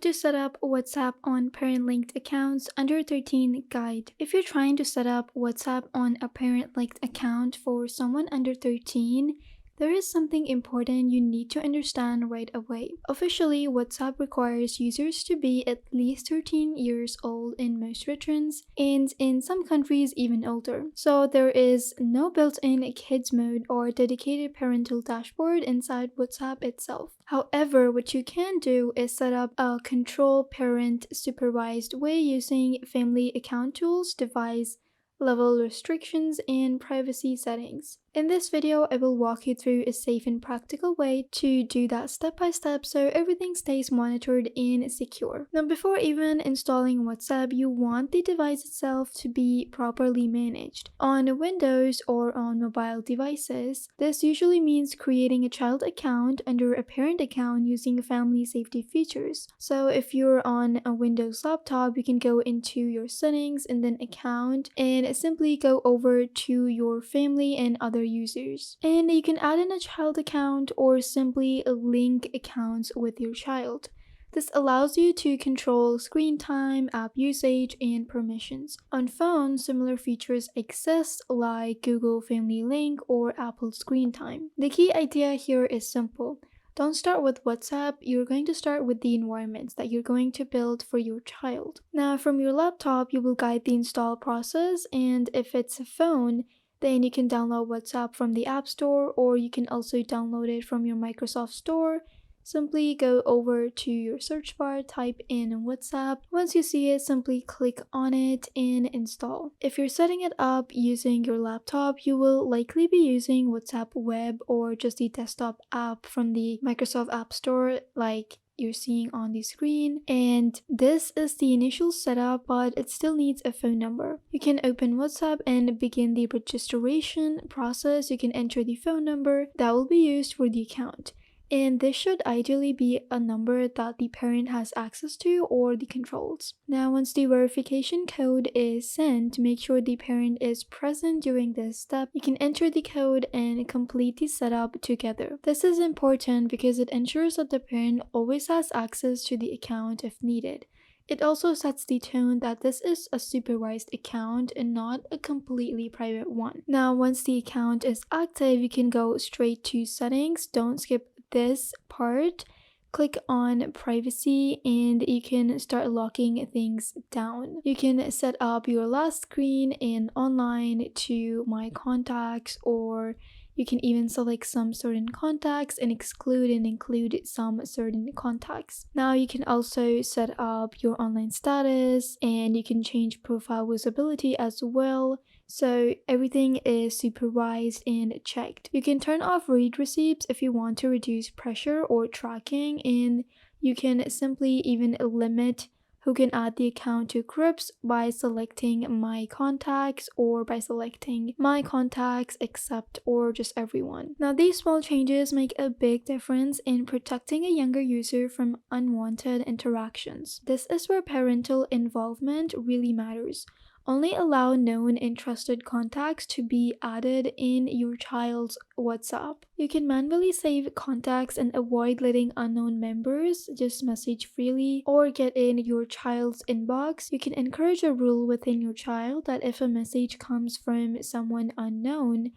to set up WhatsApp on parent-linked accounts under 13 guide. If you're trying to set up WhatsApp on a parent-linked account for someone under 13, there is something important you need to understand right away. Officially, WhatsApp requires users to be at least 13 years old in most regions, and in some countries even older. So there is no built-in kids mode or dedicated parental dashboard inside WhatsApp itself. However, what you can do is set up a control parent supervised way using family account tools, device level restrictions, and privacy settings. In this video, I will walk you through a safe and practical way to do that step by step so everything stays monitored and secure. Now, before even installing WhatsApp, you want the device itself to be properly managed. On Windows or on mobile devices, this usually means creating a child account under a parent account using family safety features. So if you're on a Windows laptop, you can go into your settings and then account and simply go over to your family and other users. And you can add in a child account or simply link accounts with your child. This allows you to control screen time, app usage, and permissions. On phones, similar features exist like Google Family Link or Apple Screen Time. The key idea here is simple. Don't start with WhatsApp, you're going to start with the environments that you're going to build for your child. Now, from your laptop, you will guide the install process, and if it's a phone, then you can download WhatsApp from the App Store, or you can also download it from your Microsoft Store. Simply go over to your search bar, type in WhatsApp. Once you see it, simply click on it and install. If you're setting it up using your laptop, you will likely be using WhatsApp Web or just the desktop app from the Microsoft App Store, like you're seeing on the screen, and this is the initial setup, but it still needs a phone number. You can open WhatsApp and begin the registration process. You can enter the phone number that will be used for the account, and this should ideally be a number that the parent has access to or the controls. Now, once the verification code is sent, make sure the parent is present during this step. You can enter the code and complete the setup together. This is important because it ensures that the parent always has access to the account if needed. It also sets the tone that this is a supervised account and not a completely private one. Now, once the account is active, you can go straight to settings. Don't skip this part. Click on privacy and you can start locking things down. You can set up your last screen and online to my contacts, or you can even select some certain contacts and exclude and include some certain contacts. Now you can also set up your online status and you can change profile visibility as well. So everything is supervised and checked. You can turn off read receipts if you want to reduce pressure or tracking, and you can simply even limit who can add the account to groups by selecting my contacts or by selecting my contacts except or just everyone. Now, these small changes make a big difference in protecting a younger user from unwanted interactions. This is where parental involvement really matters. Only allow known and trusted contacts to be added in your child's WhatsApp. You can manually save contacts and avoid letting unknown members just message freely or get in your child's inbox. You can encourage a rule within your child that if a message comes from someone unknown,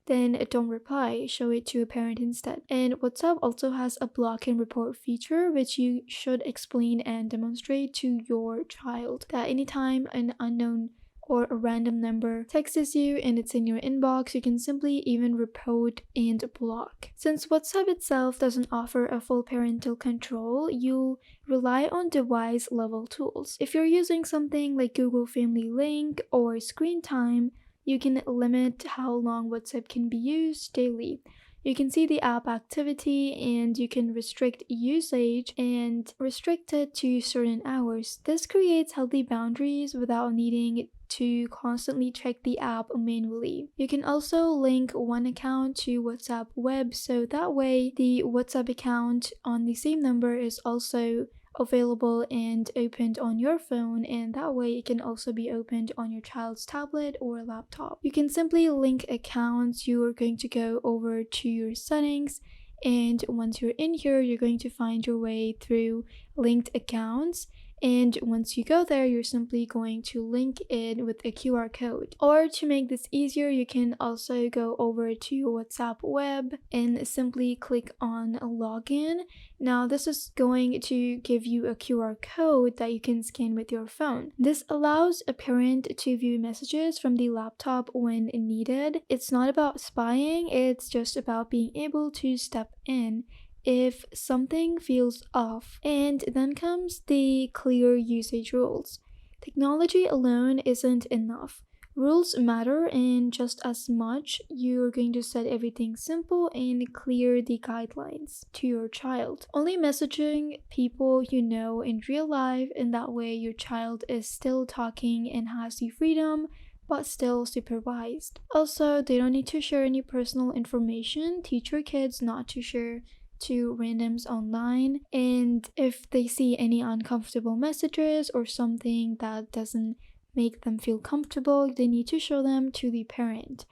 then don't reply, show it to a parent instead. And WhatsApp also has a block and report feature, which you should explain and demonstrate to your child that anytime an unknown or a random number texts you and it's in your inbox, you can simply even report and block. Since WhatsApp itself doesn't offer a full parental control, you rely on device level tools. If you're using something like Google Family Link or Screen Time, you can limit how long WhatsApp can be used daily. You can see the app activity and you can restrict usage and restrict it to certain hours. This creates healthy boundaries without needing to constantly check the app manually. You can also link one account to WhatsApp Web, so that way the WhatsApp account on the same number is also available and opened on your phone, and that way it can also be opened on your child's tablet or laptop. You can simply link accounts. You are going to go over to your settings And once you're in here, you're going to find your way through linked accounts. And once you go there, you're simply going to link it with a QR code. Or to make this easier, you can also go over to WhatsApp web and simply click on login. Now this is going to give you a QR code that you can scan with your phone. This allows a parent to view messages from the laptop when needed. It's not about spying, it's just about being able to step in if something feels off. And then comes the clear usage rules. Technology alone isn't enough. Rules matter, and just as much, you're going to set everything simple and clear the guidelines to your child. Only messaging people you know in real life, and that way your child is still talking and has the freedom but still supervised. Also, they don't need to share any personal information. Teach your kids not to share to randoms online, and if they see any uncomfortable messages or something that doesn't make them feel comfortable, they need to show them to the parent.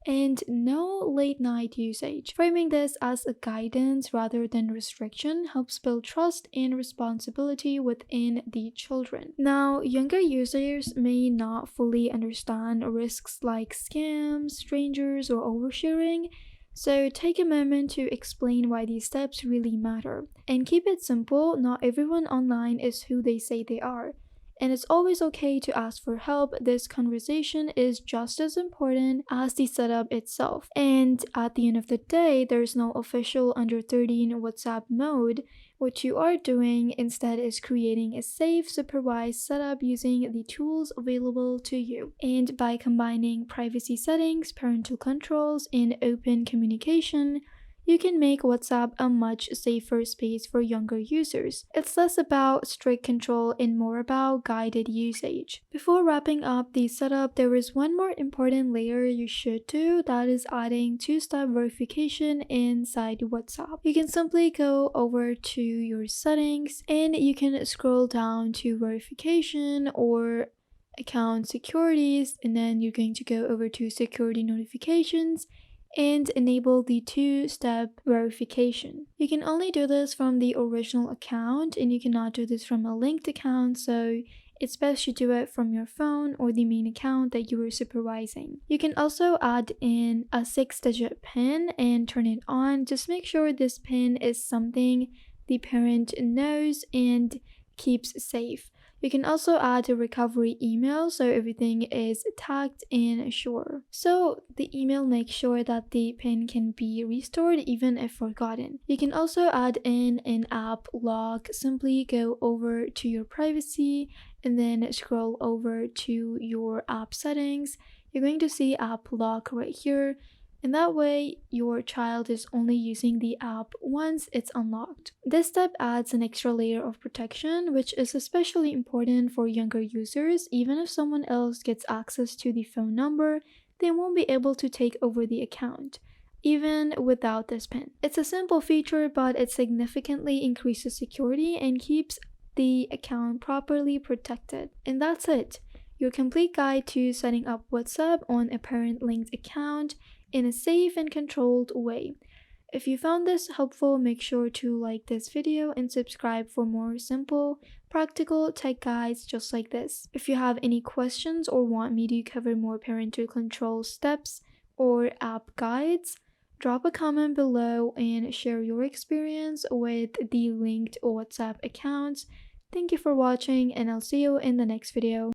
And no late night usage. Framing this as a guidance rather than restriction helps build trust and responsibility within the children. Now, younger users may not fully understand risks like scams, strangers, or oversharing. So take a moment to explain why these steps really matter. And keep it simple, not everyone online is who they say they are. And it's always okay to ask for help. This conversation is just as important as the setup itself. And at the end of the day, there's no official under 13 WhatsApp mode. What you are doing instead is creating a safe, supervised setup using the tools available to you. And by combining privacy settings, parental controls, and open communication, you can make WhatsApp a much safer space for younger users. It's less about strict control and more about guided usage. Before wrapping up the setup, there is one more important layer you should do, that is adding two-step verification inside WhatsApp. You can simply go over to your settings and you can scroll down to verification or account securities, and then you're going to go over to security notifications and enable the two-step verification. You can only do this from the original account and you cannot do this from a linked account, so it's best you do it from your phone or the main account that you are supervising. You can also add in a 6-digit PIN and turn it on. Just make sure this PIN is something the parent knows and keeps safe. You can also add a recovery email so everything is tagged and sure. So the email makes sure that the PIN can be restored even if forgotten. You can also add in an app lock. Simply go over to your privacy and then scroll over to your app settings. You're going to see app lock right here. And that way, your child is only using the app once it's unlocked. This step adds an extra layer of protection, which is especially important for younger users. Even if someone else gets access to the phone number, they won't be able to take over the account, even without this PIN. It's a simple feature, but it significantly increases security and keeps the account properly protected. And that's it. Your complete guide to setting up WhatsApp on a ParentLinked account in a safe and controlled way. If you found this helpful, make sure to like this video and subscribe for more simple, practical tech guides just like this. If you have any questions or want me to cover more parental control steps or app guides, drop a comment below and share your experience with the linked WhatsApp accounts. Thank you for watching, and I'll see you in the next video.